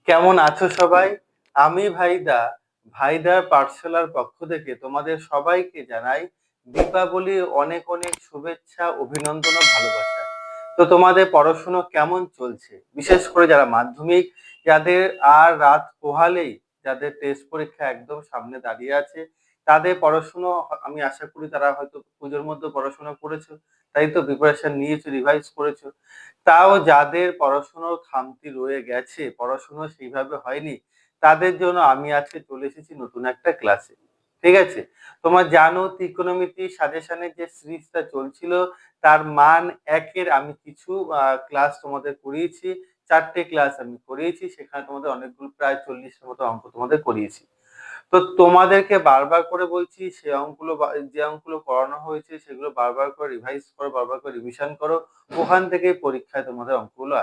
কেমন আছো সবাই? আমি ভাইদার পাঠশালার পক্ষ থেকে তোমাদের সবাইকে জানাই দীপাবলির অনেক অনেক শুভেচ্ছা, অভিনন্দন ও ভালোবাসা। তো তোমাদের পড়াশুনো কেমন চলছে? বিশেষ করে যারা মাধ্যমিক, যাদের আর রাত পোহালেই, যাদের টেস্ট পরীক্ষা একদম সামনে দাঁড়িয়ে আছে, তাদের পড়াশুনো আমি আশা করি তারা হয়তো পুজোর মধ্যে পড়াশোনা করেছো, তাই তো প্রিপারেশন নিয়েছো, রিভাইজ করেছো। তাও যাদের পড়াশোনার খামতি রয়ে গেছে, পড়াশোনা সেইভাবে হয়নি, তাদের জন্য আমি আজকে চলে এসেছি নতুন একটা ক্লাসে। ঠিক আছে? তোমরা জানো ত্রিকোণমিতি সাজেশনের যে সিরিজটা চলছিল, তার মান একের আমি কিছু ক্লাস তোমাদের করিয়েছি। 4টে ক্লাস আমি করিয়েছি, সেখানে তোমাদের অনেকগুলো প্রায় 40টার মতো অঙ্ক তোমাদের করিয়েছি। তো তোমাদেরকে বারবার করে বলছি, সে অঙ্কগুলো যে অঙ্কগুলো করানো হয়েছে সেগুলো বারবার করে রিভাইজ করো, বারবার করে রিভিশন করো। ওখান থেকে পরীক্ষায় তোমাদের অঙ্কগুলো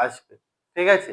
আসবে। ঠিক আছে?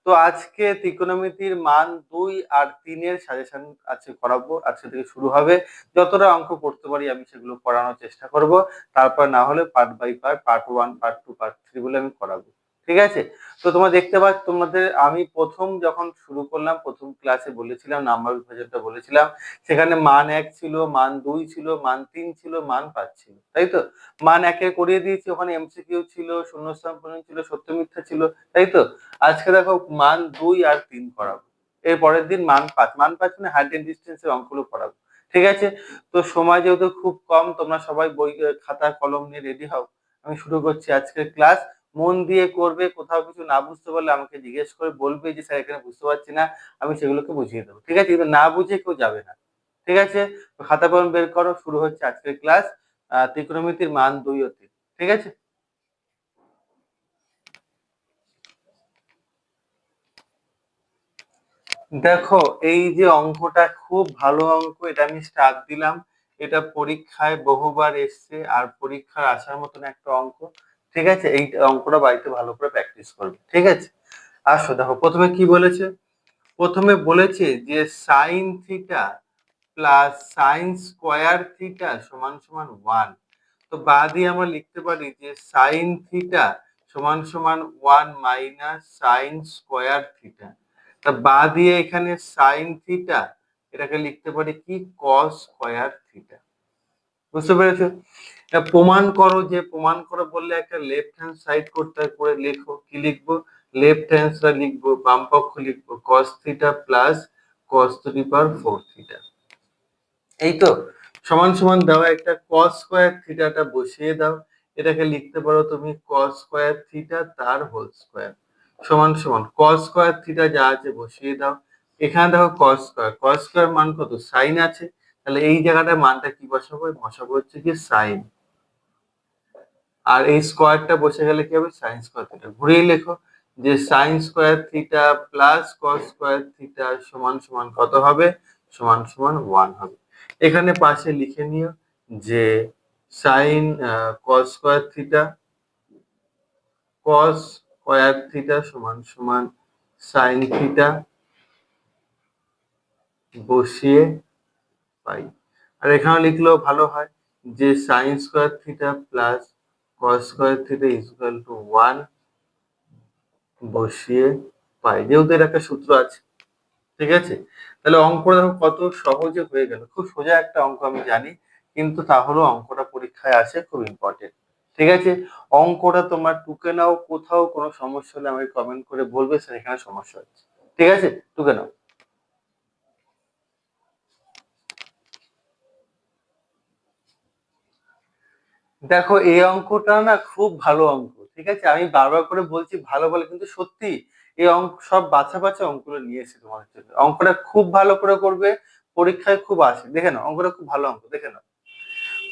তো আজকে ত্রিকোণমিতির মান 2 আর 3 এর সাজেশন আজকে করাবো। আজকে থেকে শুরু হবে। যতটা অঙ্ক করতে পারি আমি সেগুলো করানোর চেষ্টা করব। তারপর না হলে part by part, part 1, part 2, part 3 বলে আমি করাবো। ঠিক আছে? তো তোমরা দেখতে পাচ্ছ, তোমাদের আমি প্রথম যখন শুরু করলাম, প্রথম ক্লাসে বলেছিলাম, নাম্বার বিভাজনটা বলেছিলাম, সেখানে মান 1 ছিল, মান 2 ছিল, মান 3 ছিল, মান 5 ছিল, তাই তো? মান 1 এ করিয়ে দিয়েছি, ওখানে এমসিকিউ ছিল, শূন্যস্থান পূরণ ছিল, সত্য মিথ্যা ছিল, তাই তো? আজকে দেখো মান 2 আর 3 করাবো। এর পরের দিন মান 5, মান 5 মানে হাইট এন্ড ডিস্টেন্সের অঙ্কগুলো করাবো। ঠিক আছে? তো সময় যেহেতু খুব কম, তোমরা সবাই বই, খাতা, কলম নিয়ে রেডি হও। আমি শুরু করছি আজকের ক্লাস। মন দিয়ে করবে, কোথাও কিছু না বুঝতে পারলে আমাকে জিজ্ঞেস করে বলবে যে স্যার এখানে বুঝতে পারছি না, আমি সেগুলোকে বুঝিয়ে দেবো। ঠিক আছে? কিন্তু না বুঝে কেউ যাবে না। ঠিক আছে? তো খাতা কলম বের করো, শুরু হচ্ছে আজকের ক্লাস। ত্রিকোণমিতির মান 2 ও 3। ঠিক আছে? দেখো, এই যে অঙ্কটা খুব ভালো অঙ্ক, এটা আমি স্টার দিলাম। এটা পরীক্ষায় বহুবার এসছে, আর পরীক্ষার আসার মতন একটা অঙ্ক। ঠিক আছে? এই অঙ্কটা বাড়িতে ভালো করে প্র্যাকটিস করবে। ঠিক আছে? আসো, দেখো প্রথমে কি বলেছে। প্রথমে বলেছে যে sine theta plus sine square theta সমান সমান 1। তো বা দিয়ে আমরা লিখতে পারি যে সাইন থিটা সমান সমান 1 মাইনাস সাইন স্কোয়ার থিটা। তা বা দিয়ে এখানে সাইন থিটা, এটাকে লিখতে পারি কি কস স্কোয়ার থিটা। বুঝতে পেরেছো? এটা প্রমাণ করো, যে প্রমাণ করো বললে একটা লেফট হ্যান্ড সাইড করতে করে লেখো। কি লিখবো? লেফট হ্যান্ড সাইড লিখবো, বাম পক্ষ লিখবো কস theta plus cos to the power 4 theta. এই তো, সমান সমান দেওয়া একটা কস স্কোয়ার থিটাটা বসিয়ে দাও। এটাকে লিখতে পারো তুমি কস স্কোয়ার থিটা তার হোল স্কোয়ার সমান সমান কস স্কোয়ার থিটা যা আছে বসিয়ে দাও। এখানে দেখো কস স্কোয়ার মান কত? সাইন আছে, তাহলে এই জায়গাটায় মানটা কি বসাবো? বসাবো হচ্ছে কি সাইন। আর এই স্কোয়ারটা বসে গেলে কি হবে? Sine square theta. ঘুরিয়ে লেখো যে sine square theta plus cos square theta সমান সমান কত হবে? সমান সমান 1 হবে। এখানে পাশে লিখে নিও যে sign cos square theta, cos square theta সমান সমান সাইন থিটা বসিয়ে পাই। আর এখানে লিখলেও ভালো হয় যে sine square theta plus cos square theta is equal to 1 বসিয়ে পাই, যেহেতু এর একটা সূত্র আছে। ঠিক আছে? তাহলে অঙ্কটা দেখো কত সহজে হয়ে গেল। খুব সোজা একটা অঙ্ক আমি জানি, কিন্তু তাহলেও অঙ্কটা পরীক্ষায় আসে, খুব ইম্পর্টেন্ট। ঠিক আছে? অঙ্কটা তোমরা টুকে নাও, কোথাও কোনো সমস্যা হলে আমাকে কমেন্ট করে বলবে স্যার এখানে সমস্যা হচ্ছে। ঠিক আছে? টুকে নাও। দেখো, এই অঙ্কটা না খুব ভালো অঙ্ক। ঠিক আছে? আমি বারবার করে বলছি ভালো বলে, কিন্তু সত্যি এই অঙ্ক সব বাছা বাছা অঙ্কগুলো নিয়ে এসে তোমাদের জন্য। অঙ্কটা খুব ভালো করে করবে, পরীক্ষায় খুব আসে। দেখে নাও, অঙ্কটা খুব ভালো অঙ্ক, দেখে নাও।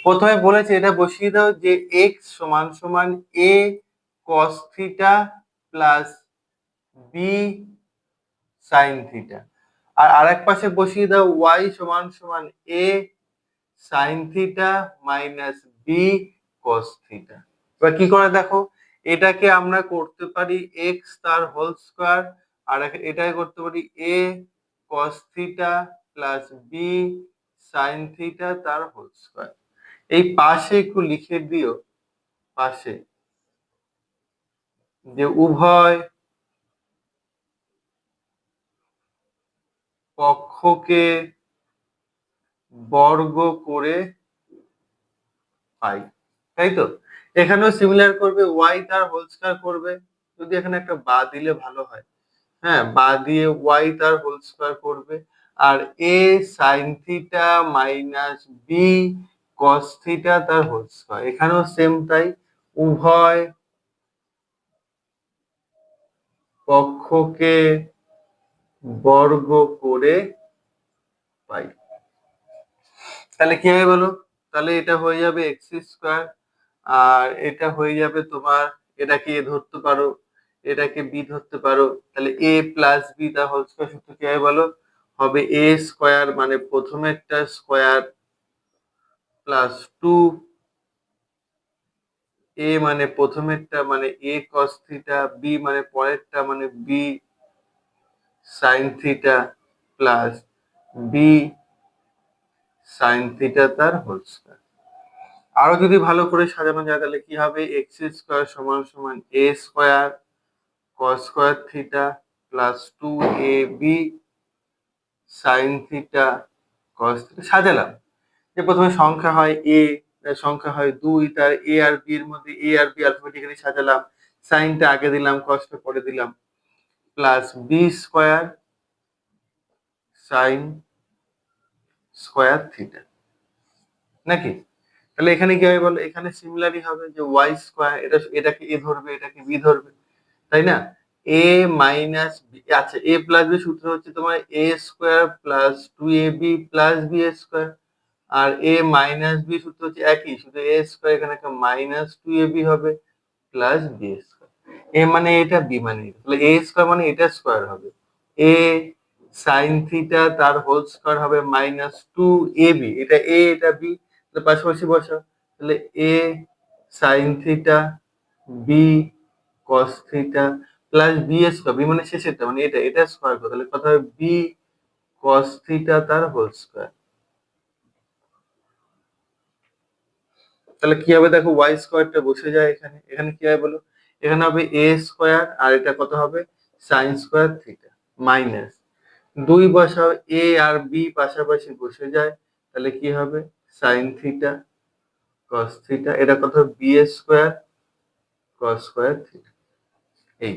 প্রথমে বলেছে এটা বসিয়ে দাও যে এক্স সমান সমান a cos theta plus B sine theta. আর আরেক পাশে বসিয়ে দাও ওয়াই সমান সমান a sine theta minus b cos theta. এবার কি করে দেখো, এটাকে আমরা করতে পারি এক্স তার হোল স্কোয়ার, আর এটাকে করতে পারি a cos theta plus B sine theta তার হোল স্কোয়ার। এই পাশে একটু লিখে দিও, পাশে যে উভয় পক্ষকে বর্গ করে পাই, তাই তো? এখানেও সিমিলার করবে, ওয়াই তার হোল স্কয়ার করবে, যদি এখানে একটা বা দিলে ভালো হয়, হ্যাঁ, বা দিয়ে ওয়াই তার হোল স্কয়ার করবে, আর a sine theta minus b cos theta তার হোল স্কয়ার, এখানেও সেম তাই, উভয় পক্ষকে বর্গ করে পাই। তাহলে কি হবে বলো? তাহলে এটা হয়ে যাবে এক্স স্কয়ার, আর এটা হয়ে যাবে তোমার, এটাকে এ ধরতে পারো, এটাকে বি ধরতে পারো, তাহলে এ প্লাস বি তার হোল স্কয়ার সূত্র কি হবে বলো? হবে এ স্কয়ার মানে প্রথমেরটা স্কয়ার প্লাস টু এ মানে প্রথমেরটা মানে এ কস থিটা, বি মানে পরেরটা মানে B sine theta plus B sine theta তার হোল স্কয়ার। আরো যদি ভালো করে সাজানো যায় তাহলে কি হবে? এক্স স্কয়ার সমান সমান a square cos square theta plus two a b sine theta cos theta. সাজালাম যে প্রথমে সংখ্যা হয় এ, সংখ্যা হয় দুই, তার এ আর বি এর মধ্যে এ আর বি অ্যালফাবেটিক্যালি সাজালাম, সাইনটা আগে দিলাম কসটা পরে দিলাম, plus B square sine square theta, নাকি? তাহলে এখানে কি হবে বলো? এখানে সিমিলারই হবে যে ওয়াই স্কয়ার, এটাকে এ ধরবে, এটাকে বি ধরবে, তাই না? এ মাইনাস বি, আচ্ছা এ প্লাস বি সূত্র হচ্ছে তোমার এ square plus two a b plus B square, R A minus B সূত্র হচ্ছে একই, শুধু এ স্কয়ার এখানে একটা মাইনাস টু এ বি হবে প্লাস বি স্কয়ার। এ মানে এটা, বি মানে এটা, তাহলে এ স্কয়ার মানে এটা স্কয়ার হবে, এ সাইন থিটা তার হোল স্কয়ার হবে মাইনাস টু এ বি, এটা এ এটা বি, তাহলে পাশাপাশি বসাও, তাহলে a sine theta b cos theta plus B square, b মানে শেষেরটা মানে এটা স্কয়ার করো, তাহলে কথা হবে বি কস থিটা তার হোল স্কয়ার। তাহলে কি হবে দেখো, ওয়াই স্কয়ারটা বসে যায় এখানে, এখানে কি হবে বলো? এখানে হবে এ স্কয়ার আর এটা কত হবে? সাইন স্কয়ার থিটা মাইনাস দুই বসাও, এ আর বি পাশাপাশি বসে যায়, তাহলে কি হবে? সাইন থিটা কস থিটা, এটা কত হবে? B square cos square theta. এই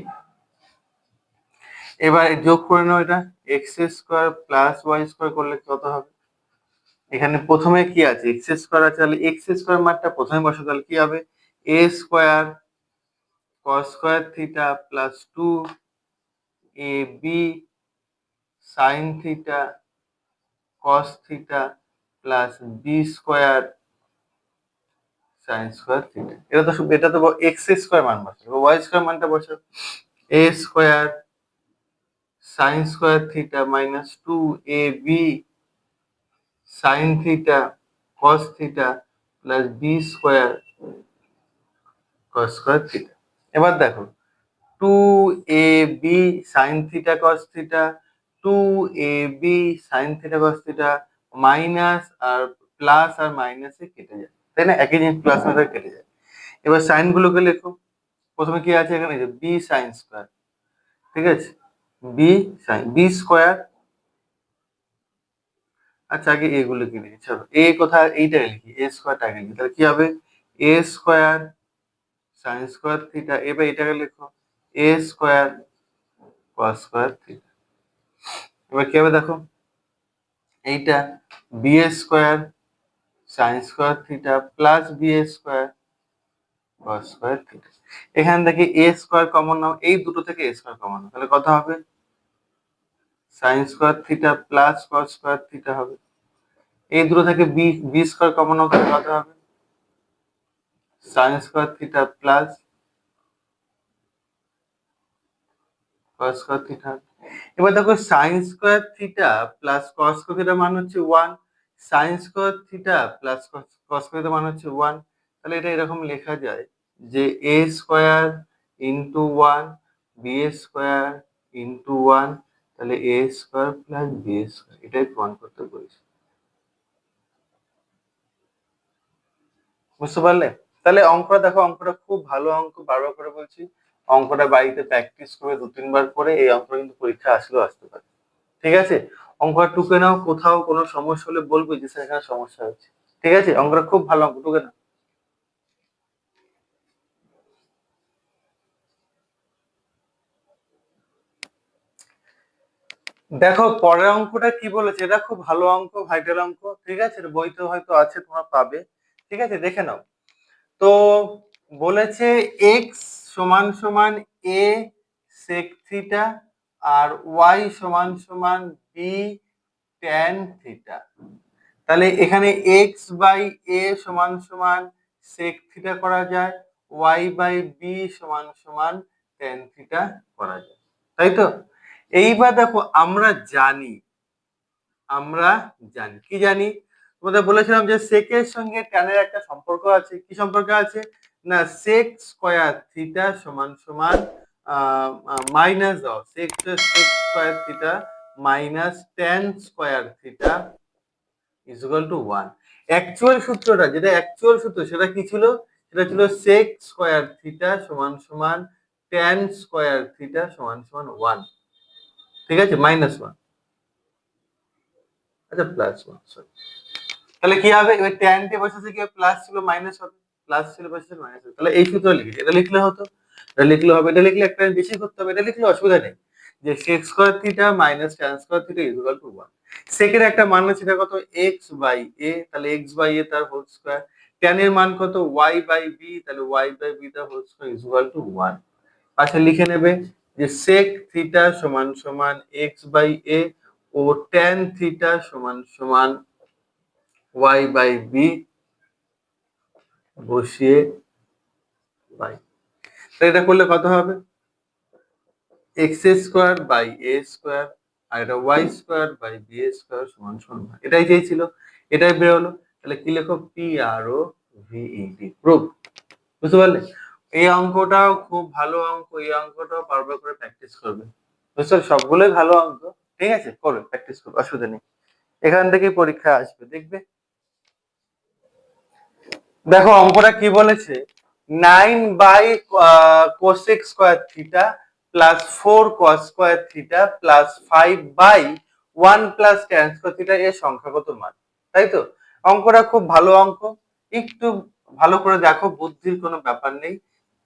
এবার যোগ করে নাও, এটা X square plus Y square করলে কত হবে? এখানে প্রথমে কি আছে? এক্স স্কয়ার আছে, তাহলে এক্স স্কয়ার মানটা প্রথমে বসো, তাহলে কি হবে? এ square cos square theta plus two a b sine theta cos theta plus B square sine square theta. এটা তো এক্স স্কয়ার মান বসাবো, ওয়াই স্কয়ার মানটা বসাবো, a square sine square theta minus two a b sine theta cos theta plus B square cos square theta. এবার দেখো, two a b sine theta cos theta, two a b sine theta cos theta minus আর plus আর মাইনাসে কেটে যায়, তাই না? একই জিনিস প্লাস মাইনাস কেটে যায়। এবার সাইন গুলোকে লেখো, প্রথমে কি আছে এখানে? যে বি সাইন স্কয়ার, ঠিক আছে, বি সাইন বি স্কয়ার, আচ্ছা আগে এগুলো কি লিখি, চলো এ কোথায়, এইটা লিখি, এ স্কয়ারটা আগে লিখি, তাহলে কি হবে? এ স্কয়ার সাইন স্কয়ার থিটা, এবার এটাকে লেখো A square cos square theta. এবার কি হবে দেখো, এইটা B square sine square theta plus B square cos square theta. এখান থেকে এ স্কয়ার কমন নাও, এই দুটো থেকে এ স্কয়ার কমন নাও, তাহলে কত হবে? Sine square theta plus cos square theta হবে। এই দুটো থেকে বি বি স্কয়ার কমন নাও, তাহলে কত হবে? Sine square theta plus cos square theta. এবার দেখো sine square theta plus cos square theta মান হচ্ছে 1, sine square theta plus cos square theta মান হচ্ছে 1, তাহলে এটা এরকম লেখা যায় যে a square into 1 b square into 1, তাহলে a square plus B square, এটাই প্রমাণ করতে বলেছি। বুঝতে পারলে? তাহলে অঙ্কটা দেখো, অঙ্কটা খুব ভালো অঙ্ক, বারবার করে বলছি, অঙ্কটা বাড়িতে প্র্যাকটিস করে দু তিনবার করে এই অঙ্কটা কিন্তু পরীক্ষা আসলেও আসতে পারে। ঠিক আছে, অঙ্কটা টুকে নাও, কোথাও কোনো সমস্যা হলে বলবো যে স্যার এখানে সমস্যা হচ্ছে। ঠিক আছে, অঙ্কটা খুব ভালো অঙ্ক, টুকে নাও। দেখো পরের অঙ্কটা কি বলেছে, এটা খুব ভালো অঙ্ক, ভাইটাল অঙ্ক। ঠিক আছে, বইতে হয়তো আছে, তোমরা পাবে। ঠিক আছে, দেখে নাও। তো বলেছে এক্স সমান সমান এ সেক থিটা আর ওয়াই সমান সমান বি ট্যান থিটা। তাহলে এখানে এক্স বাই এ সমান সমান সেক থিটা করা যায়, ওয়াই বাই বি সমান সমান ট্যান থিটা করা যায়, তাই তো? এইবার দেখো আমরা জানি কি জানি, তোমাদের বলেছিলাম যে সেকের সঙ্গে ট্যানের একটা সম্পর্ক আছে। কি সম্পর্ক আছে না, সেক স্কয়ার থিটা সমান সমান মাইনাস দাও, sec square theta minus tan square theta is equal to 1। Actual সূত্রটা, যেটা অ্যাকচুয়াল সূত্র, সেটা কি ছিল? সেটা ছিল সেক স্কয়ার থিটা সমান সমান ট্যান স্কয়ার থিটা সমান সমান 1। ঠিক আছে, মাইনাস 1, আচ্ছা প্লাস 1, সরি। তাহলে কি হবে, এবার ট্যান টি বসেছে কি প্লাস ছিল মাইনাস হবে, প্লাস ছিল বসেছে মাইনাস হবে। তাহলে এই সূত্র লিখি, এটা লিখলে হতো, এটা লিখলে হবে, এটা লিখলে একটা বেশি করতে হবে, এটা লিখলে অসুবিধা নেই। যে sec square theta minus tan square theta is equal to 1। সেকের একটা মান আছে, এটা কত, এক্স বাই এ, তাহলে এক্স বাই এ তার হোল স্কয়ার। ট্যান এর মান কত, ওয়াই বাই বি, তাহলে ওয়াই বাই বি তার whole square is equal to 1। পাশে লিখে নেবে যে সেক থিটা সমান সমান এক্স বাই এ ও ট্যান থিটা সমান সমান ওয়াই বাই বি বসিয়ে বাই। তো এটা করলে কত হবে, x square by a square আর এটা y square by b square সমান সমান, এটাই চেয়েছিল, এটাই বেরোলো। তাহলে কি লেখো, P R O V E D, proof. বুঝতে পারলে? এই অঙ্কটাও খুব ভালো অঙ্ক, এই অঙ্কটাও বারবার করে প্র্যাকটিস করবে। বুঝতে, সবগুলোই ভালো অঙ্ক। ঠিক আছে, করবে, প্র্যাকটিস করবে, অসুবিধা নেই। এখান থেকে পরীক্ষা আসবে, দেখবে। দেখো অঙ্কটা কি বলেছে, 9 by cosec square theta plus 4 cos square theta plus 5 by 1 plus tan square theta এর সংখ্যাগত মান। তাই তো? অঙ্কটা খুব ভালো অঙ্ক, একটু ভালো করে দেখো, বুদ্ধির কোনো ব্যাপার নেই।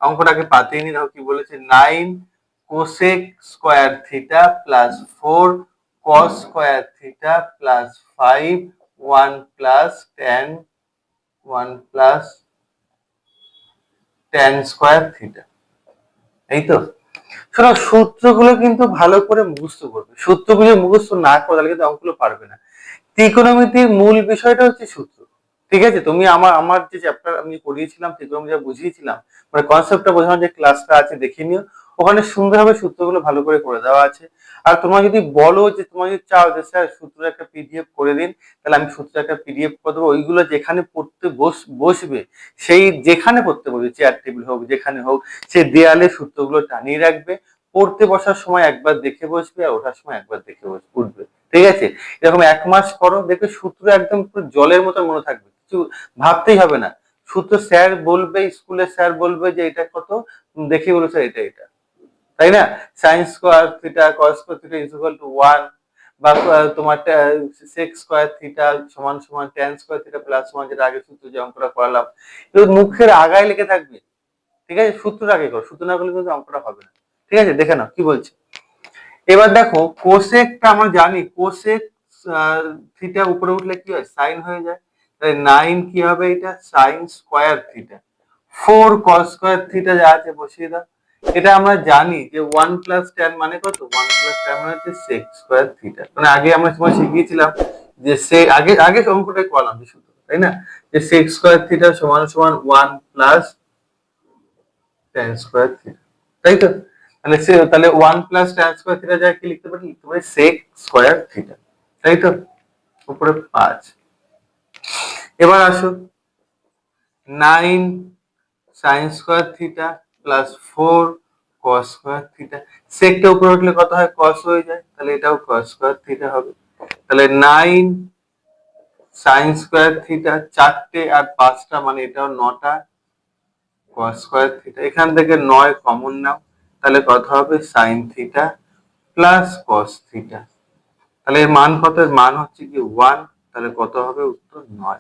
অঙ্কটাকে পাতিয়ে নি, দেখো কি বলেছে, 9 cosec square theta plus 4 cos square theta plus 5 1 plus tan 1 plus tan square theta. এই তো, শোনো সূত্রগুলো কিন্তু ভালো করে মুখস্থ করবে, সূত্রগুলো মুখস্থ না করে তাহলে কিন্তু অঙ্কগুলো পারবে না। ত্রিকোণমিতির মূল বিষয়টা হচ্ছে সূত্র। ঠিক আছে, তুমি আমার আমার যে চ্যাপ্টার আমি পড়িয়েছিলাম, ত্রিকোণমিতি যা বুঝিয়েছিলাম, মানে কনসেপ্টটা বোঝানোর যে ক্লাসটা আছে দেখে নিও, ওখানে সুন্দরভাবে সূত্রগুলো ভালো করে করে দেওয়া আছে। আর তোমরা যদি বলো যে তোমরা যদি চাও যে স্যার সূত্র একটা পিডিএফ করে দিন, তাহলে আমি সূত্র একটা পিডিএফ করে দেবো। ওইগুলো যেখানে পড়তে বসবে, সেই যেখানে পড়তে বসবে, চেয়ার টেবিল হোক যেখানে হোক, সে দেয়ালে সূত্রগুলো টানিয়ে রাখবে। পড়তে বসার সময় একবার দেখে বসবে আর ওঠার সময় একবার দেখে উঠবে। ঠিক আছে, এরকম 1 মাস করো, দেখবে সূত্র একদম পুরো জলের মতো মনে থাকবে, কিছু ভাবতেই হবে না। সূত্র স্যার বলবে, স্কুলের স্যার বলবে যে এটা কত, দেখে বলেছে এটা এটা, তাই না? Sine square theta cos square theta is equal to 1, বা তোমার সেক স্কোয়ার থিটা সমান সমান ট্যান স্কোয়ার থিটা প্লাস 1, যেটা আগে সূত্র যে অঙ্কটা করালাম, এগুলো মুখের আগায় লেগে থাকবে। ঠিক আছে, সূত্র আগে করো, সূত্র না করলে কিন্তু অঙ্কটা হবে না। ঠিক আছে, দেখে নাও কি বলছে। এবার দেখো কোসেকটা আমরা জানি, কোসেক থিটা উপরে উঠলে কি হয়, সাইন হয়ে যায়। তাহলে 9 কি হবে, এটা sign square theta. 4 cos square theta যা আছে বসিয়ে দাও। এটা আমরা জানি যে 1 প্লাস ট্যান মানে কত, 1 প্লাস ট্যান মানে হচ্ছে সেক স্কয়ার থিটা। মানে আগে আমরা সময় শিখিয়েছিলাম যে সে আগে আগে অঙ্কটাই করলাম যে শুধু, তাই না, যে সেক স্কয়ার থিটা সমান সমান 1 প্লাস ট্যান স্কয়ার থিটা, তাই তো? তাহলে 1 প্লাস ট্যান স্কয়ার থিটা যা কি লিখতে পারি, লিখতে পারি সেক স্কয়ার থিটা, তাই তো? উপরে 5। এবার আসো, 9 sine square theta plus 4 cos square theta. সেকটা উপরে উঠলে কত হয়, কস হয়ে যায়, তাহলে এটাও কস স্কয়ার থিটা হবে। তাহলে 9 সাইন স্কয়ার থিটা, 4টে আর 5টা মানে এটাও 9টা কস স্কয়ার থিটা। এখান থেকে 9 কমন নাও, তাহলে কত হবে, sign theta plus cos theta. তাহলে এর মান কত? এর মান হচ্ছে কি 1, তাহলে কত হবে উত্তর 9।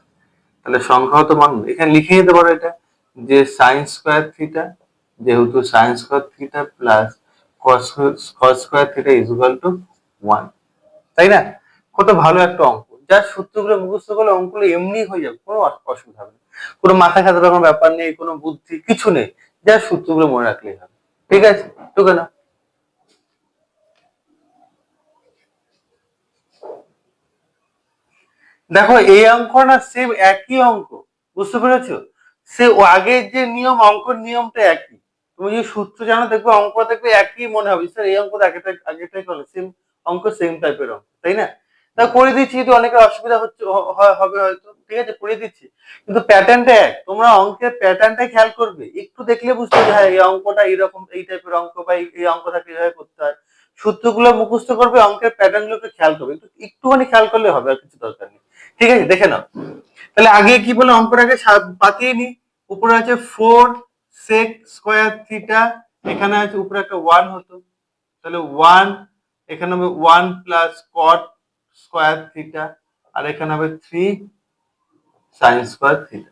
তাহলে সংখ্যাগত মান এখানে লিখে নিতে পারো এটা, যে সাইন স্কোয়ার থিটা, যেহেতু sine square theta plus cos square theta is equal to 1, তাই না? কত ভালো একটা অঙ্ক, যার সূত্রগুলো মুখস্থ করলে অঙ্কগুলো এমনি হয়ে যাবে, কোনো অসুবিধা হবে না, কোনো মাথা খাটানোর কোনো ব্যাপার নেই, কোনো বুদ্ধি কিছু নেই, যার সূত্রগুলো মনে রাখলেই হবে। ঠিক আছে, টুকে না। দেখো এই অঙ্ক না সেম একই অঙ্ক, বুঝতে পেরেছো? সে আগের যে নিয়ম, অঙ্কের নিয়মটা একই, তুমি যদি সূত্র জানো দেখবে অঙ্ক দেখবে একই মনে হবে, স্যার এই অঙ্ক আগেটাই করলে সেম অঙ্ক, সেম টাইপের অঙ্ক, তাই না? তা করে দিচ্ছি, যদি অনেকের অসুবিধা হচ্ছে হবে হয়তো, ঠিক আছে করে দিচ্ছি, কিন্তু প্যাটার্নটা এক, তোমরা অঙ্কের প্যাটার্নটা খেয়াল করবে, একটু দেখলে বুঝতে হবে হ্যাঁ এই অঙ্কটা এইরকম, এই টাইপের অঙ্ক, বা এই অঙ্কটা কিভাবে করতে হয়, সূত্রগুলো মুখস্থ করবে, অঙ্কের প্যাটার্ন গুলোকে খেয়াল করবে, একটুখানি খেয়াল করলে হবে, আর কিছু দরকার নেই। ঠিক আছে, দেখে নাও। তাহলে আগে কি বলে, অঙ্কটাকে পাতিয়ে নি। উপরে আছে 4 sec স্কয়ার থিটা, এখানে আছে উপরে একটা 1 হতো, তাহলে 1, এখানে হবে 1 প্লাস cot স্কয়ার থিটা, আর এখানে হবে 3 sin স্কয়ার থিটা।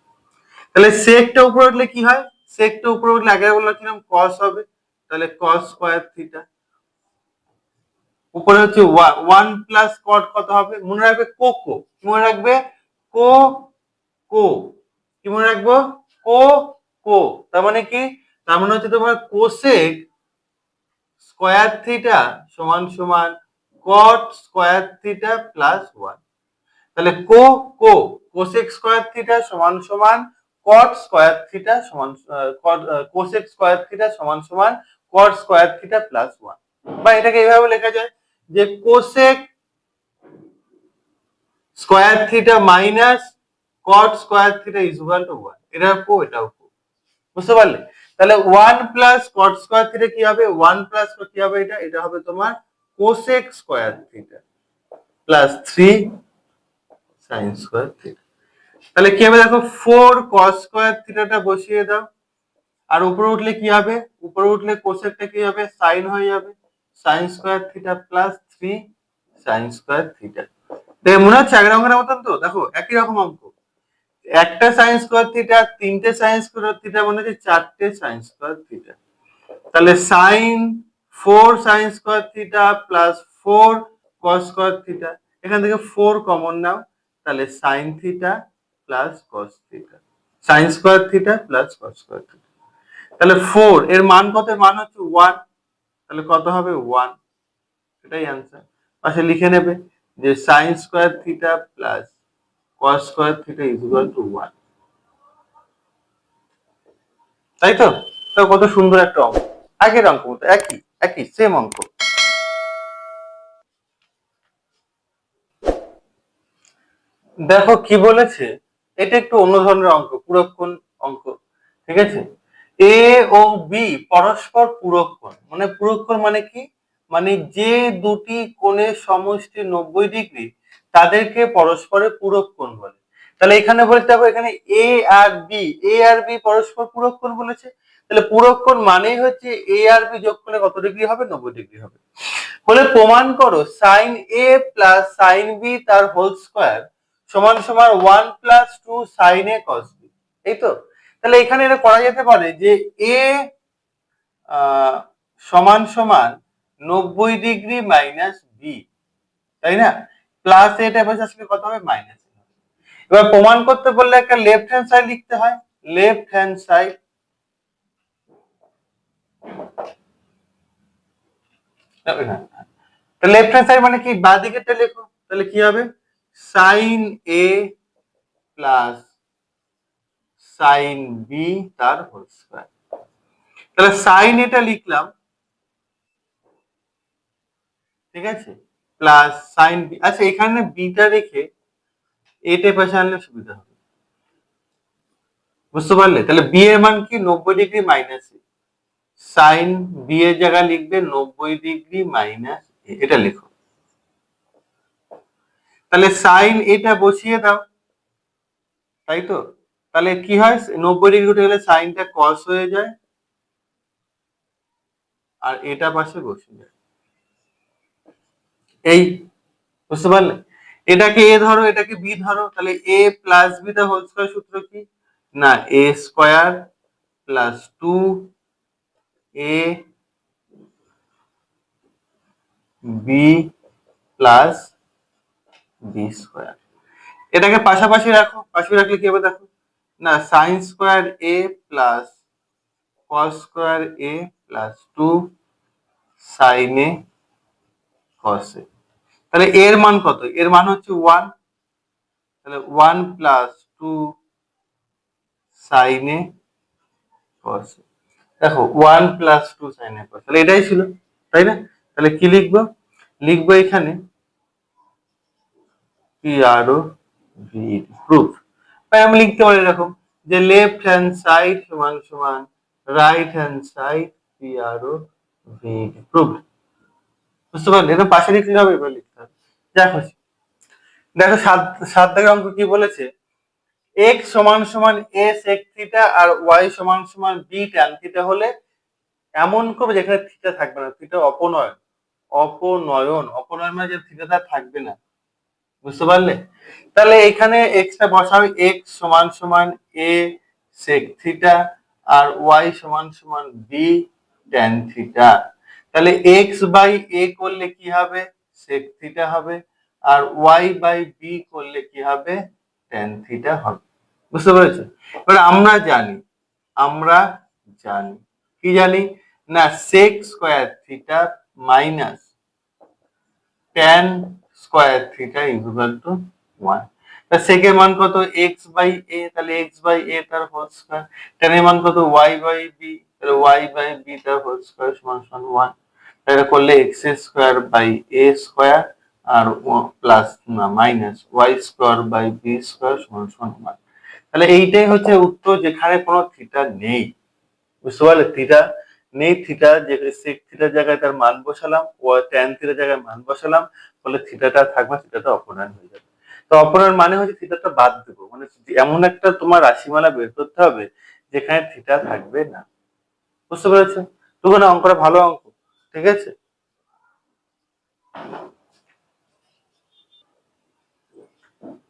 তাহলে সেকটা উপরে উঠলে কি হয়? সেকটা উপরে উঠলে আগে বলেছিলাম cos হবে, তাহলে cos স্কয়ার থিটা। উপরে হচ্ছে 1 প্লাস cot কত হবে? মনে রাখবে কোকো, মনে রাখবে কো কো, কি মনে রাখবো? কো কো, তার মানে কি? তার মানে হচ্ছে তোমার কোসেক স্কয়ার থিটা সমান সমান কট স্কয়ার থিটা প্লাস 1। তাহলে কো কোসেক স্কয়ার থিটা সমান সমান কট স্কয়ার থিটা সমান কোসেক স্কয়ার থিটা সমান সমান কট স্কয়ার থিটা প্লাস 1, বা এটাকে এইভাবে লেখা যায় যে cosec square theta minus caught square theta is equal to 1। এটাও এটাও বুঝতে পারলে? তাহলে 1 প্লাস কট স্কয়ার থিটা কি হবে? 1 প্লাস কি হবে? এটা হবে তোমার cosec square theta plus 3 sign square theta. তাহলে কি হবে দেখো, 4 cos স্কয়ার থিটাটা বসিয়ে দাও, আর উপরে উঠলে কি হবে? উপরে উঠলে কোসেকটা কি হবে? সাইন হয়ে যাবে, sign square theta plus 3 sign square theta. দেখে মনে হচ্ছে আগের অঙ্কের মতন তো? দেখো একই রকম অঙ্ক, একটা সাইন স্কয়ার থিটা, তিনটে সাইন স্কয়ার থিটা, মানে হচ্ছে চারটে সাইন স্কয়ার থিটা। তাহলে sine 4 sine square theta plus 4 cos square theta, এখান থেকে 4 কমন নাও, তাহলে sine theta plus cos theta, sine square theta plus cos square theta. তাহলে 4 এর মান কত? এর মান হচ্ছে 1, তাহলে কত হবে? 1, এটাই आंसर। পাশে লিখে নেবে যে sign square theta plus cos square theta is equal to 1, তাই তো? তো কত সুন্দর একটা অঙ্ক, আগের অঙ্ক মতো, একই একই সেম অঙ্ক। দেখো কি বলেছে, এটা একটু অন্য ধরনের অঙ্ক, পূরককোণ অঙ্ক, ঠিক আছে? এ ও বি পরস্পর পূরক কোণ, মানে পূরক কোণ মানে কি? মানে যে দুটি কোণের সমষ্টি 90 ডিগ্রি তাদেরকে পরস্পরের পূরক কোণ বলে। তাহলে এখানে বলতে হবে, এখানে এ আর বি পরস্পর পূরক কোণ বলেছে, তাহলে পূরক কোণ মানেই হচ্ছে এ আর বি যোগ করলে কত ডিগ্রি হবে? 90 ডিগ্রি হবে। বলে প্রমাণ করো সাইন এ প্লাস সাইন বি তার হোল স্কয়ার সমান সমান 1 plus 2 sine a cos B, এই তো? তাহলে এখানে এটা করা যেতে পারে যে এ সমান সমান 90 ডিগ্রি মাইনাস বি, তাই না? প্লাস এটা পাশে আসলে কত হবে? মাইনাস। এবার প্রমাণ করতে বললে একটা লেফট হ্যান্ড সাইড লিখতে হয়, left hand side, left hand side মানে কি? বাঁ দিকেরটা লেখো, তাহলে কি হবে? সাইন এ প্লাস সাইন বি তার হোল স্কয়ার। তাহলে সাইন এটা লিখলাম, ঠিক আছে, প্লাস সাইন বি। আচ্ছা এখানে বিটা রেখে এটা পাশে আনলে সুবিধা হবে, বুঝতে পারলে? তাহলে বি এর মান কি? 90 ডিগ্রি মাইনাস এ, সাইন বি এর জায়গায় লিখবে 90 ডিগ্রি মাইনাস এ, এটা লেখো। তাহলে সাইন এটা বসিয়ে দাও, তাই তো? তাহলে কি হয়? 90 ডিগ্রি উঠে গেলে সাইনটা কস হয়ে যায়, আর এটা পাশে বসে যায়, এই, বুঝতে পারলে? এটাকে এ ধরো, এটাকে বি ধরো, তাহলে a plus b the whole square সূত্র কি? না, a square plus 2 a b plus B square. এটাকে পাশাপাশি রাখো, পাশাপাশি রাখলে কি হবে দেখো, না sine square a plus cos square a plus 2 sine a cos a. তাহলে এর মান কত? এর মান হচ্ছে 1, তাহলে 1 প্লাস 2 সাইন এ কস এ। দেখো 1 প্লাস 2 সাইন এ কস, তাহলে এটাই ছিল, তাই না? তাহলে কি লিখবো? লিখবো এখানে পি আর ও ভি প্রুফ। তাই আমি লিখতে পারি এরকম যে লেফট হ্যান্ড সাইড সমান সমান right hand side P R ও ভি প্রুফ। বুঝতে পারলে? এটা পাশে লিখলে হবে, এবার লিখতে হবে যা খুশি। দেখো 7 দাগের অঙ্ক কি বলেছে, এক্স সমান সমান এ সেক থিটা আর ওয়াই সমান সমান বি ট্যান থিটা হলে এমন করবে যেখানে থিটা থাকবে না, থিটা অপনয়ন। অপনয়ন মানে যে থিটাটা থাকবে না। বুঝতে পারলে? তাহলে এখানে এক্সটা বসাবে, এক্স সমান সমান এ সেক থিটা আর ওয়াই সমান সমান বি ট্যান থিটা। তাহলে এক্স বাই এ করলে কি হবে? সেক থিটা হবে। আর ওয়াই বাই বি করলে কি হবে? ট্যান থিটা হবে। বুঝতে পেরেছো? এবার আমরা জানি কি জানি, না sec square theta minus tan square theta equal to 1। তা সেকের মান কত? x বাই a, তাহলে x বাই a তার হোল স্কয়ার। ট্যান এর মান কত? y বাই b, তাহলে y বাই b তার হোল স্কয়ার সমান সমান 1। এটা করলে x square by a square আর প্লাস না minus y square by b square সমান সমান 1। তাহলে এইটাই হচ্ছে উত্তর, যেখানে কোনো থিটা নেই। বুঝতে পারলে? থিটা নেই, থিটা যে সেক থিটার জায়গায় তার মান বসালাম, ও ট্যান থিটার জায়গায় মান বসালাম, ফলে থিটাটা থাকবে, থিটাটা অপনয়ন হয়ে যাবে। তো অপনয়ন মানে হচ্ছে থিটাটা বাদ দেবো, মানে এমন একটা তোমার রাশিমালা বের করতে হবে যেখানে থিটা থাকবে না। বুঝতে পেরেছো? তখন অঙ্কটা ভালো অঙ্ক, ঠিক আছে?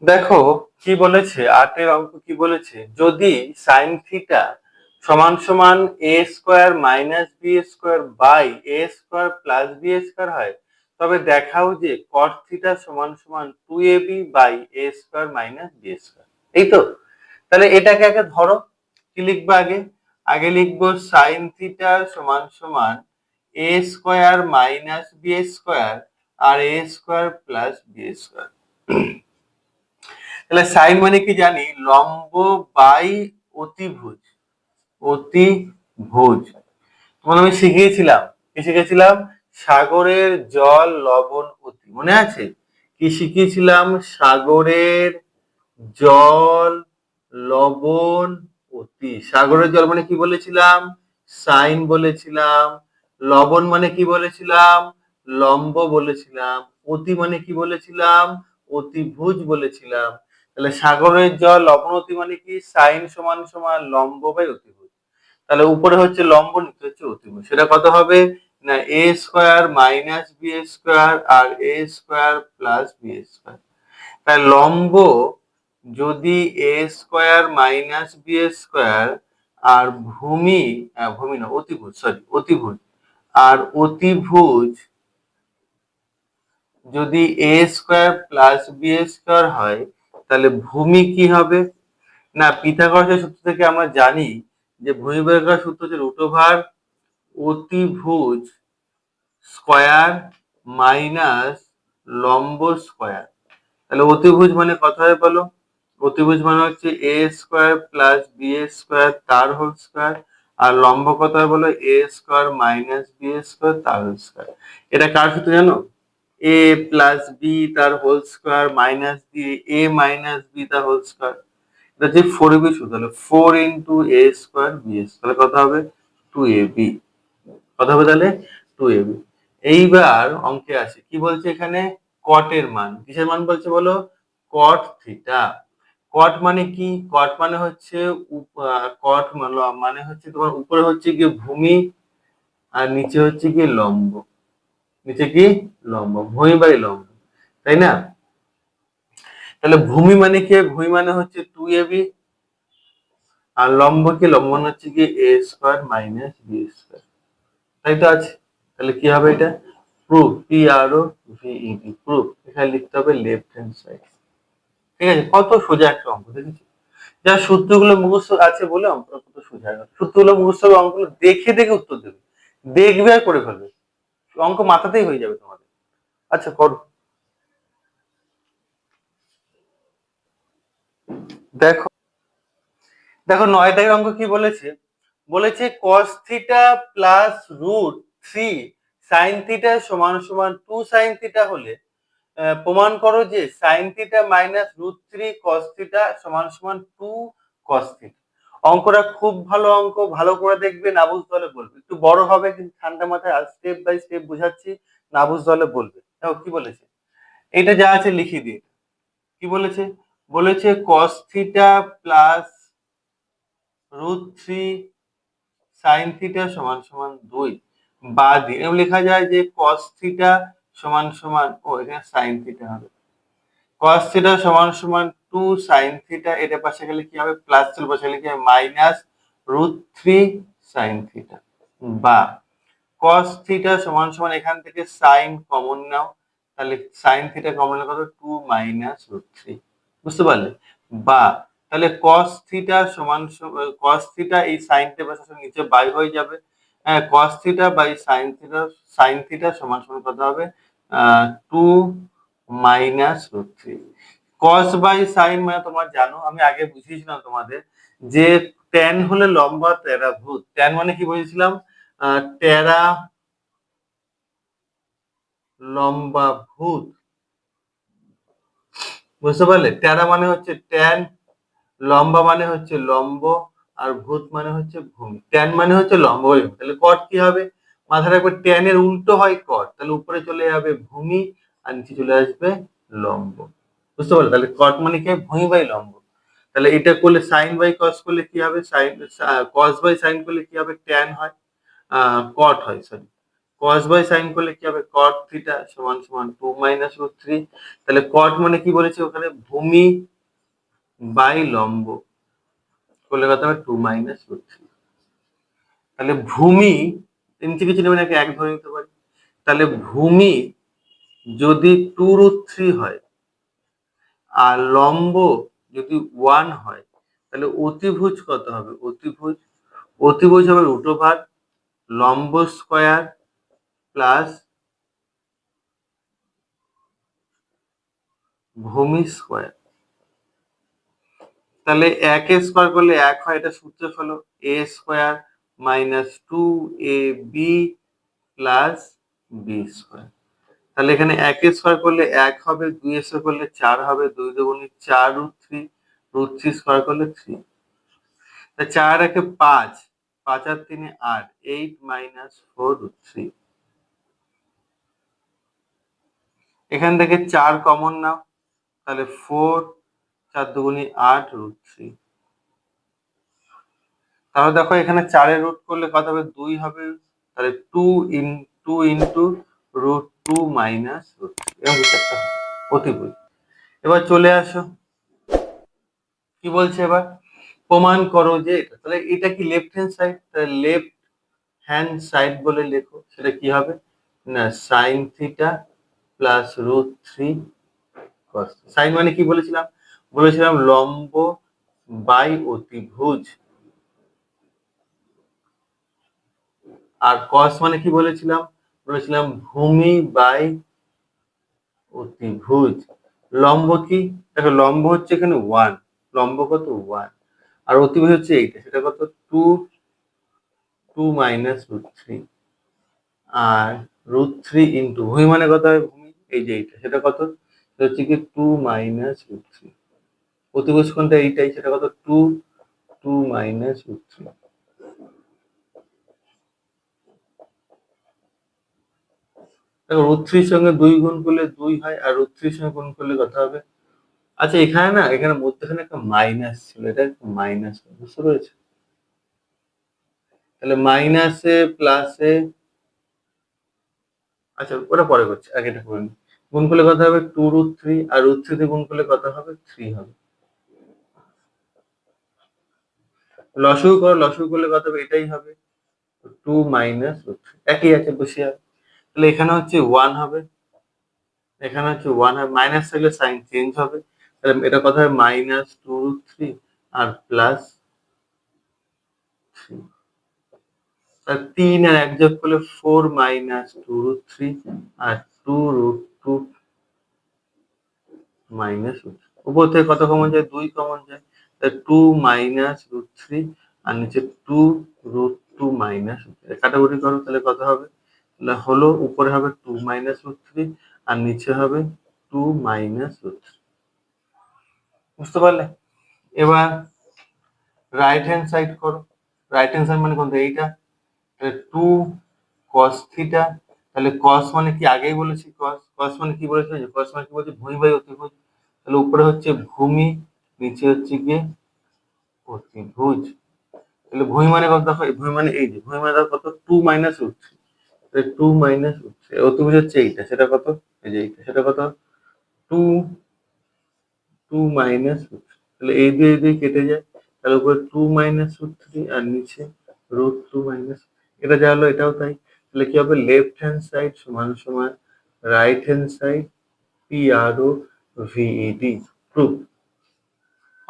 দেখো কি বলেছে, 8-এর অঙ্ক কি বলেছে, যদি সাইন থিটা সমান সমান a square minus b square by a square plus b square হয়, তবে দেখাও যে কট থিটা সমান সমান 2ab by a square minus b square. এই তো, তাহলে এটাকে আগে ধরো, কি লিখবো আগে? আগে লিখবো সাইন থিটা সমান সমান a square minus b square R A square plus b square. তাহলে সাইন মানে কি জানি? লম্ব বাই অতিভুজ। অতিভুজ তখন আমি শিখিয়েছিলাম, কি শিখেছিলাম? সাগরের জল লবণ অতি, মনে আছে? কি শিখিয়েছিলাম? সাগরের জল লবণ অতি। সাগরের জল মানে কি বলেছিলাম? সাইন বলেছিলাম। লবণ মানে কি বলেছিলাম? লম্ব বলেছিলাম। অতি মানে কি বলেছিলাম? অতিভুজ বলেছিলাম। তাহলে সাগরের জল লবণ অতি মানে কি? সাইন সমান সমান লম্ব বাই অতিভুজ। তাহলে উপরে হচ্ছে লম্ব, নিচে হচ্ছে অতিভুজ। সেটা কত হবে? না এ স্কোয়ার মাইনাস বি স্কোয়ার আর এ স্কোয়ার প্লাস বি স্কোয়ার। তাই লম্ব যদি এ স্কোয়ার মাইনাস বি স্কোয়ার আর ভূমি না অতিভুজ, সরি অতিভুজ, আর অতিভুজ যদি এ স্কোয়ার প্লাস বি স্কোয়ার হয়, তাহলে ভূমি কি হবে? না পিথাগোরাসের সূত্র থেকে আমরা জানি যে ভূমি বের করার সূত্র হচ্ছে রুট ওভার অতিভুজ স্কয়ার মাইনাস লম্ব স্কয়ার। তাহলে অতিভুজ মানে কত হয় বলো? অতিভুজ মানে হচ্ছে এ স্কোয়ার প্লাস বি স্কোয়ার তার হোল স্কোয়ার, আর লম্ব কত হয় বলো? এ স্কোয়ার মাইনাস বি স্কোয়ার তার হোল স্কোয়ার। এটা কার সূত্র জানো? এ প্লাস বি তার whole square minus B A minus B তার হোল স্কোয়ার। এটা যে 4ab সূত্র, তাহলে 4 ইন্টু এ স্কোয়ার বি স্কোয়ার কত হবে? 2ab। কত হবে তাহলে? 2ab। এইবার অঙ্কে আসে, কি বলছে এখানে? কটের মান। কিসের মান বলছে বলো? কট থিটা। কট মানে কি? কট মানে হচ্ছে কট মানে হচ্ছে তোমার উপরে হচ্ছে কি ভূমি আর নিচে হচ্ছে কি লম্ব। নিচে কি? লম্ব। ভূমি বাই লম্ব। তাই না? তাহলে ভূমি মানে কি? ভূমি মানে হচ্ছে 2ab, আর লম্ব কি? লম্ব মানে হচ্ছে কি a square minus b square. তাই তো আছে। তাহলে কি হবে এটা? Proof, PROVED, proof. এখানে লিখতে হবে লেফট হ্যান্ড সাইড। ঠিক আছে? কত সোজা একটা অঙ্ক, দেখেছি? যার সূত্রগুলো মুখস্থ আছে বলে অঙ্কটা কত সোজা। সূত্রগুলো মুখস্থ হবে, অঙ্কগুলো দেখে দেখে উত্তর দেবে, দেখবে আর করে ফেলবে, অঙ্ক মাথাতেই হয়ে যাবে তোমাদের। আচ্ছা করো। দেখো, দেখো 9 দাগের অঙ্ক কি বলেছে? বলেছে cos theta plus root three sine theta সমান সমান 2 সাইন থিটা হলে প্রমাণ করো যে sine theta minus root three cos theta সমান সমান 2 কস থিটা। অঙ্কটা খুব ভালো অঙ্ক, ভালো করে দেখবে, না বুঝতে হলে বলবে। একটু বড় হবে কিন্তু ঠান্ডা মাথায়, আর স্টেপ বাই স্টেপ বুঝাচ্ছি, না বুঝতে হলে বলবে। দেখো কি বলেছে, এটা যা আছে লিখিয়ে দিয়ে। কি বলেছে? বলেছে cos theta plus root three sine theta সমান সমান 2, বা দিয়ে এরকম লেখা যায় যে cos থিটা সমান সমান, ও এখানে সাইন থিটা হবে, cos থিটা সমান সমান 2 সাইন থিটা, এটা পাশে গেলে কি হবে? প্লাস চলে পাশে গেলে কি হবে? Minus root three sine theta, বা cos থিটা সমান সমান এখান থেকে সাইন কমন নাও, তাহলে সাইন থিটা কমন নিলে কত? 2 মাইনাস রুট থ্রি। বুঝতে পারলে? বা তাহলে cos থিটা সমান cos থিটা এই সাইন থিটা পাশে নিচে বাই হয়ে যাবে। হ্যাঁ, cos theta by sine theta সমান সমান কত হবে? 2 minus root three. cos by sine মানে তোমরা জানো, আমি আগে বুঝিয়েছিলাম তোমাদের, যে tan হলে লম্বা, তেরা ভূত। tan মানে কি বুঝেছিলাম? টেরা লম্বা ভূত। বুঝতে পারলে? টেরা মানে হচ্ছে ট্যান, লম্বা মানে হচ্ছে লম্ব, আর ভূত মানে হচ্ছে ভূমি। ট্যান মানে হচ্ছে লম্ব। তাহলে কট কি হবে? মাথায় রাখবে ট্যান এর উল্টো হয় কট, তাহলে উপরে চলে যাবে ভূমি আর নিচে চলে আসবে লম্ব। বুঝতে পারলে? তাহলে কট মানে কি? ভূমি বাই লম্ব। তাহলে এটা করলে সাইন বাই কস করলে কি হবে? সাইন, কস বাই সাইন করলে কি হবে? ট্যান হয়, কট হয়, সরি। cos বাই sin করলে কি হবে? cot থিটা সমান সমান 2 মাইনাস রুট থ্রি। তাহলে cot মানে কি বলেছে ওখানে? ভূমি বাই লম্ব করলে কত হবে? 2 মাইনাস রুট থ্রি। তাহলে ভূমি নিচে কিছু নেবে নাকি এক ধরে নিতে পারি। তাহলে ভূমি যদি 2 রুট থ্রি হয় আর লম্ব যদি 1 হয়, তাহলে অতিভুজ কত হবে? অতিভুজ, অতিভুজ হবে রুট ওভার লম্ব স্কয়ার প্লাস ভূমি স্কয়ার। তাহলে 1 এ স্কয়ার করলে 1 হয়, এটা সূত্রে ফেলো। a square minus 2ab plus b square. তাহলে এখানে 1 এ স্কয়ার করলে 1 হবে, 2 এ স্কয়ার করলে 4 হবে, 2 দুগুণে 4 রুট 3, রুট 3 স্কয়ার করলে 3। তা 4 একে 5, 5 আর 3 8, 8 মাইনাস 4 রুট 3। এখান থেকে 4 কমন নাও, তাহলে 4, 4 দুগুণে 8 রুট 3। তাহলে দেখো এখানে 4 এর রুট করলে কত হবে? 2 হবে, তাহলে 2 ইনটু রুট 2 মাইনাস রুট 3, এরকম কিছু একটা হবে, অতিভুজ। এবার চলে আসো, কি বলছে এবার? প্রমাণ করো যে এটা। তাহলে এটা কি লেফট হ্যান্ড সাইড? তাহলে লেফট হ্যান্ড সাইড বলে লেখো। সেটা কি হবে? না, sine theta plus root three cos. Sine মানে কি বলেছিলাম? বলেছিলাম লম্ব বাই অতিভুজ। আর কস মানে কি বলেছিলাম? বলেছিলাম ভূমি বাই অতিভুজ। লম্ব কি? দেখো লম্ব হচ্ছে এখানে 1, লম্ব কত? 1, আর অতিভুজ হচ্ছে এইটা, সেটা কত? 2, 2 মাইনাস রুট থ্রি, আর রুট থ্রি ইন্টু ভূমি মানে কত হয়? ভূমি এই যে এইটা, সেটা কত? সেটা হচ্ছে কি 2 মাইনাস রুট থ্রি। অতিভুজ কোনটা? এইটাই, সেটা কত? 2, 2 মাইনাস রুট থ্রি। দেখো রুট থ্রির সঙ্গে 2 গুণ করলে 2 হয়, আর রুট থ্রির সঙ্গে গুণ করলে কত হবে? আচ্ছা এখানে না, এখানে মধ্যখানে একটা মাইনাস ছিল, এটা মাইনাস, বুঝতে পেরেছো? তাহলে মাইনাসে প্লাসে, আচ্ছা ওটা পরে করছি, আগে এটা করে নি। গুণ করলে কত হবে 2√3, আর √3 দিয়ে গুণ করলে কত হবে 3 হবে। লসাগু করো, লসাগু করলে কত হবে এটাই হবে 2 মাইনাস √3, একই আছে বসে যাবে। তাহলে এখানে হচ্ছে 1 হবে, এখানে হচ্ছে 1 হবে, মাইনাস থাকলে সাইন চেঞ্জ হবে। তাহলে এটা কত হবে -2√3 আর প্লাস 3, আর 3 আর 1 যোগ করলে 4 -2√3 আর 2√2 -√3। উপর থেকে কত কমন যায় 2 কমন যায়, তাহলে 2 -√3 আর নিচে 2√2 -√3 কাটাকুটি করো, তাহলে কত হবে, তাহলে হলো উপরে হবে 2 -√3 আর নিচে হবে 2 -√3। বুঝতে পারলে? এবার রাইট হ্যান্ড সাইড করো, রাইট হ্যান্ড সাইড মানে কোনটা এইটা, তাহলে 2 cos থিটা, তাহলে cos মানে কি আগেই বলেছি, cos মানে কি বলেছি, cos মানে কি বলছি ভূমি বাই অতিভুজ, তাহলে উপরে হচ্ছে ভূমি, নিচে হচ্ছে গিয়ে অতিভুজ। তাহলে ভূমি মানে কত দেখো, ভূমি মানে এই যে ভূমি মানে কত 2 -√3, তাহলে 2 -√3, অতিভুজ হচ্ছে এইটা, সেটা কত এই যে এইটা, সেটা কত 2 -√3, তাহলে এই দিয়ে কেটে যায়, তাহলে উপরে 2 -√3 আর নিচে √2 এটা যা হলো এটাও তাই। তাহলে কি হবে, লেফট হ্যান্ড সাইড সমান সমান right hand side PRO VED, proof.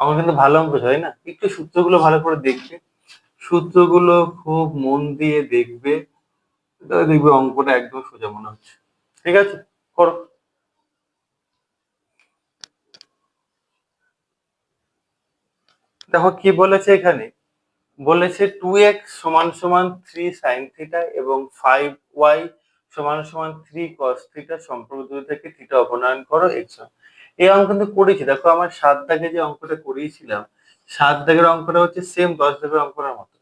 আমার কিন্তু ভালো অঙ্ক হয় না, একটু সূত্রগুলো ভালো করে দেখবে, সূত্রগুলো খুব মন দিয়ে দেখবে, তাহলে দেখবে অঙ্কটা একদম সোজা মনে হচ্ছে। ঠিক আছে, করো। দেখো কি বলেছে এখানে, বলেছে 2x সমান সমান 3 sin থিটা এবং 5y সমান সমান 3 cos থিটা সম্পর্ক দুই থেকে থিটা অপনয়ন করো x। এই অঙ্ক কিন্তু করেছি, দেখো আমার 7 দাগে যে অঙ্কটা করিয়েছিলাম, 7 দাগের অঙ্কটা হচ্ছে সেম 10 দাগের অঙ্কটার মতো।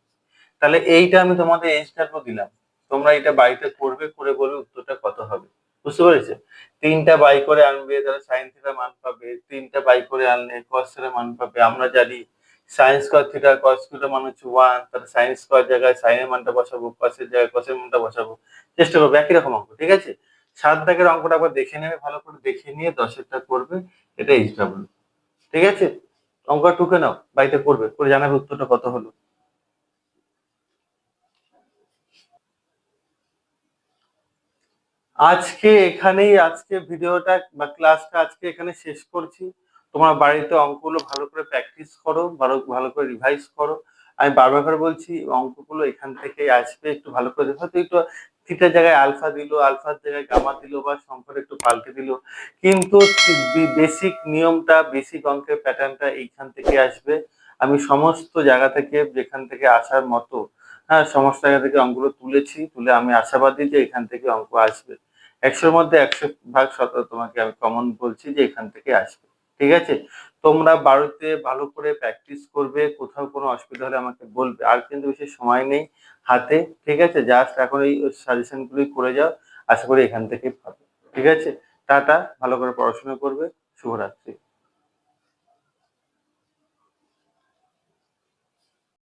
তাহলে এইটা আমি তোমাদের এক্সট্রা দিলাম, তোমরা এটা বাড়িতে করবে, করে বলবে উত্তরটা কত হবে। বুঝতে পেরেছো? 3টা বাই করে আনবে, তাহলে sin থিটার মান পাবে, 3টা বাই করে আনলে cos থিটার মান পাবে। আমরা জানি sin স্কয়ার থিটা cos থিটার মান হচ্ছে 1, তাহলে sin স্কয়ার জায়গায় sin এর মানটা বসাবো, cos এর জায়গায় cos এর মানটা বসাবো। চেষ্টা করবে একই রকম অঙ্ক, ঠিক আছে? 7 দাগের অঙ্কটা একবার দেখে নেবে, ভালো করে দেখে নিয়ে 10 এরটা করবে, এটা এক্সট্রা। ঠিক আছে, অঙ্কটা টুকে নাও, বাড়িতে করবে, করে জানাবে উত্তরটা কত হলো। আজকে ভিডিওটা বা ক্লাসটা আজকে এখানে শেষ করছি। তোমার বাড়িতে অঙ্কগুলো ভালো করে প্র্যাকটিস করো, ভালো ভালো করে রিভাইজ করো। আমি বারবার করে বলছি অঙ্কগুলো এখান থেকেই আসবে, একটু ভালো করে দেখো। হয়তো একটু থিটার জায়গায় আলফা দিল, আলফার জায়গায় গামা দিল, বা সংখ্যাটা একটু পাল্টে দিল, কিন্তু বেসিক নিয়মটা, বেসিক অঙ্কের প্যাটার্নটা এইখান থেকে আসবে। আমি সমস্ত জায়গা থেকে যেখান থেকে আসার মতো, হ্যাঁ, সমস্ত জায়গা থেকে অঙ্কগুলো তুলেছি, তুলে আমি আশাবাদী যে এখান থেকে অঙ্ক আসবে। 100-র মধ্যে 100% তোমাকে আমি কমন বলছি যে এখান থেকে আসবে। ঠিক আছে, তোমরা বাড়িতে ভালো করে প্র্যাকটিস করবে, কোথাও কোনো অসুবিধা হলে আমাকে বলবে। আর কিন্তু বেশি সময় নেই হাতে, ঠিক আছে? জাস্ট এখন এই সাজেশন গুলোই করে যাও, আশা করি এখান থেকে পাবে। ঠিক আছে, টাটা, ভালো করে পড়াশোনা করবে, শুভরাত্রি।